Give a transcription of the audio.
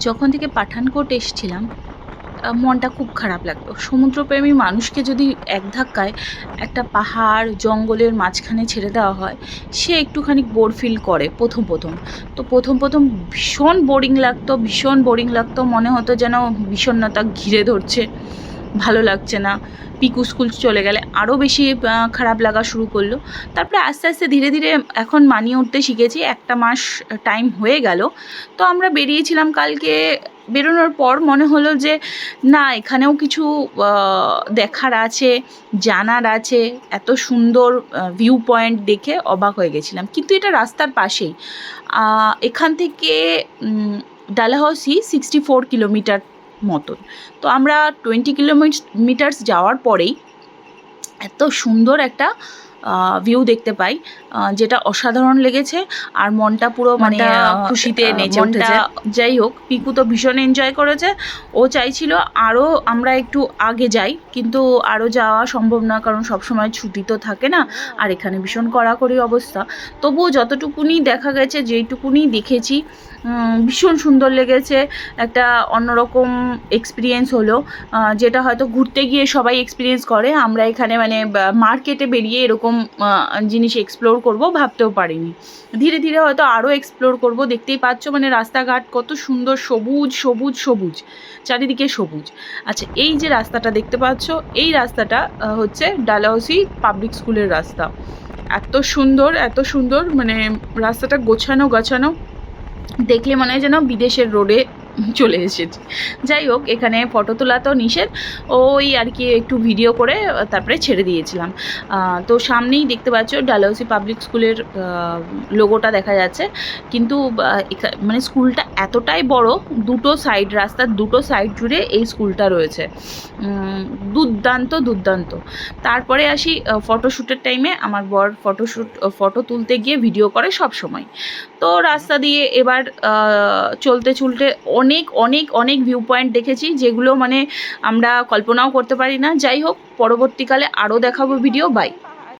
যখন থেকে পাঠানকোট এসেছিলাম মনটা খুব খারাপ লাগতো। সমুদ্রপ্রেমী মানুষকে যদি এক ধাক্কায় একটা পাহাড় জঙ্গলের মাঝখানে ছেড়ে দেওয়া হয়, সে একটুখানি বোর ফিল করে প্রথম তো প্রথম ভীষণ বোরিং লাগতো, মনে হতো যেন বিষণ্ণতা ঘিরে ধরছে, ভালো লাগছে না। পিকু স্কুল চলে গেলে আরও বেশি খারাপ লাগা শুরু করলো। তারপরে আস্তে আস্তে ধীরে ধীরে এখন মানিয়ে উঠতে শিখেছি। 1 মাস টাইম হয়ে গেল। তো আমরা বেরিয়েছিলাম কালকে। বেরোনোর পর মনে হলো যে না, এখানেও কিছু দেখার আছে, জানার আছে। এত সুন্দর ভিউ পয়েন্ট দেখে অবাক হয়ে গেছিলাম। কিন্তু এটা রাস্তার পাশেই। এখান থেকে ডালহৌসি 64 কিলোমিটার মতন। তো আমরা 20 কিলোমিটার্স যাওয়ার পরেই এত সুন্দর একটা ভিউ দেখতে পাই, যেটা অসাধারণ লেগেছে। আর মনটা পুরো মানে খুশিতে নেচে উঠেছে। যাই হোক, পিকু তো ভীষণ এনজয় করেছে। ও চাইছিল আরও আমরা একটু আগে যাই, কিন্তু আরও যাওয়া সম্ভব না, কারণ সবসময় ছুটি তো থাকে না। আর এখানে ভীষণ কড়াকড়ি অবস্থা। তবুও যতটুকুনি দেখা গেছে, যেইটুকুনি দেখেছি, ভীষণ সুন্দর লেগেছে। একটা অন্যরকম এক্সপিরিয়েন্স হলো, যেটা হয়তো ঘুরতে গিয়ে সবাই এক্সপিরিয়েন্স করে। আমরা এখানে মানে মার্কেটে বেরিয়ে এরকম জিনিস এক্সপ্লোর করব ভাবতেও পারিনি। ধীরে ধীরে হয়তো আরও এক্সপ্লোর করব। দেখতেই পাচ্ছ মানে রাস্তাঘাট কত সুন্দর, সবুজ সবুজ সবুজ, চারিদিকে সবুজ। আচ্ছা, এই যে রাস্তাটা দেখতে পাচ্ছ, এই রাস্তাটা হচ্ছে ডালহৌসি পাবলিক স্কুলের রাস্তা। এত সুন্দর, মানে রাস্তাটা গোছানো, দেখলে মনে হয় যেন বিদেশের রোডে চলে এসেছি। যাই হোক, এখানে ফটো তোলা তো নিষেধ, ওই আর কি একটু ভিডিও করে তারপরে ছেড়ে দিয়েছিলাম। তো সামনেই দেখতে পাচ্ছ ডালহৌসি পাবলিক স্কুলের লোগোটা দেখা যাচ্ছে। কিন্তু মানে স্কুলটা এতটাই বড়, রাস্তার দুটো সাইড জুড়ে এই স্কুলটা রয়েছে। দুর্দান্ত। তারপরে আসি ফটোশ্যুটের টাইমে। আমার বর ফটো তুলতে গিয়ে ভিডিও করে সব সময়। তো রাস্তা দিয়ে এবার চলতে অনেক ভিউ পয়েন্ট দেখেছি, যেগুলো মানে আমরা কল্পনাও করতে পারি না। যাই হোক, পরবর্তীকালে আরও দেখাবো ভিডিও। বাই।